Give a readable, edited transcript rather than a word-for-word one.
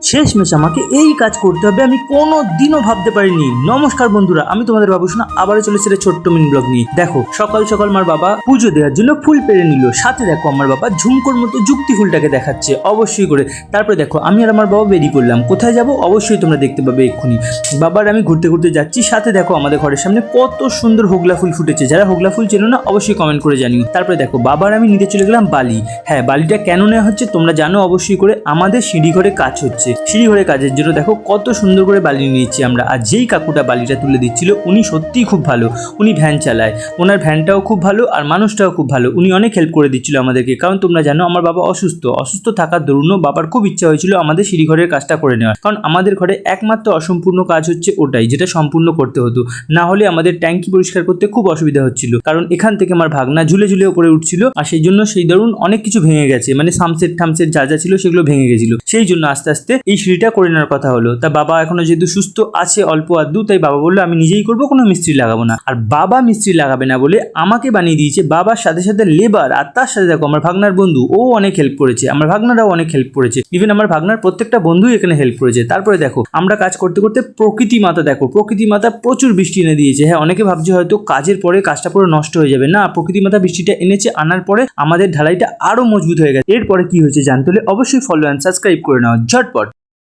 শেষমেশ আমাকে এই কাজ করতে হবে, আমি কোনোদিনও ভাবতে পারিনি। নমস্কার বন্ধুরা, আমি তোমাদের বাবুসোনা আবারও চলে এসেছি ছোট্ট মিনি ব্লগ নিয়ে। দেখো সকাল সকাল আমার বাবা পুজো দেওয়ার জন্য ফুল পেরে নিল, সাথে দেখো আমার বাবা ঝুমকোর মতো যুক্তি ফুলটাকে দেখাচ্ছে অবশ্যই করে। তারপরে দেখো আমি আর আমার বাবা বেরিয়ে পড়লাম। কোথায় যাব অবশ্যই তোমরা দেখতে পাবে এক্ষুনি। বাবার আমি ঘুরতে ঘুরতে যাচ্ছি, সাথে দেখো আমাদের ঘরের সামনে কত সুন্দর হোগলা ফুল ফুটেছে। যারা হোগলা ফুল চেনো না অবশ্যই কমেন্ট করে জানিও। তারপরে দেখো বাবার আমি নিতে চলে গেলাম বালি। হ্যাঁ, বালিটা কেন নেওয়া হচ্ছে তোমরা জানো অবশ্যই করে, আমাদের সিঁড়ি ঘরে কাজ হচ্ছে। সিঁড়ি ঘরে কাজের জন্য দেখো কত সুন্দর করে বালি নিয়েছি আমরা। আর যেই কাকুটা বালিটা তুলে দিচ্ছিল উনি সত্যিই খুব ভালো, উনি ভ্যান চালায়, ওনার ভ্যানটাও খুব ভালো আর মানুষটাও খুব ভালো। উনি অনেক হেল্প করে দিচ্ছিল আমাদেরকে, কারণ তোমরা জানো আমার বাবা অসুস্থ থাকার দরুনও বাবার খুব ইচ্ছা হয়েছিল আমাদের সিঁড়ি ঘরের কাজটা করে নেওয়ার। কারণ আমাদের ঘরে একমাত্র অসম্পূর্ণ কাজ হচ্ছে ওটাই, যেটা সম্পূর্ণ করতে হতো, না হলে আমাদের ট্যাঙ্কি পরিষ্কার করতে খুব অসুবিধা হচ্ছিল। কারণ এখান থেকে আমার ভাগনা ঝুলে ঝুলে উপরে উঠছিল, আর সেই জন্য সেই দরুন অনেক কিছু ভেঙে গেছে, মানে সামসেট ঠামসেট যা যা ছিল সেগুলো ভেঙে গেছিল। সেই জন্য আস্তে আস্তে এই সিঁড়িটা করে নেওয়ার কথা হলো। তা বাবা এখনো যেহেতু সুস্থ আছে অল্প আধটু, তাই বাবা বললো আমি নিজেই করবো, কোনো মিস্ত্রি লাগাবো না। আর বাবা মিস্ত্রি লাগাবে না বলে আমাকে বানিয়ে দিয়েছে বাবার সাথে সাথে লেবার। আর তার সাথে দেখো আমার ভাগনার বন্ধু, ও অনেক হেল্প করেছে, আমার ভাগনারাও অনেক হেল্প করেছে, ইভেন আমার ভাগনার প্রত্যেকটা বন্ধুই এখানে হেল্প করেছে। তারপরে দেখো আমরা কাজ করতে করতে প্রকৃতি মাতা, দেখো প্রকৃতি মাতা প্রচুর বৃষ্টি এনে দিয়েছে। হ্যাঁ, অনেকে ভাবছে হয়তো কাজের পরে কাজটা পুরো নষ্ট হয়ে যাবে, না, প্রকৃতি মাতা বৃষ্টিটা এনেছে, আনার পরে আমাদের ঢালাইটা আরো মজবুত হয়ে গেছে। এরপরে কি হয়েছে জানতে হলে অবশ্যই ফলো অ্যান্ড সাবস্ক্রাইব করে নাও ঝটপট।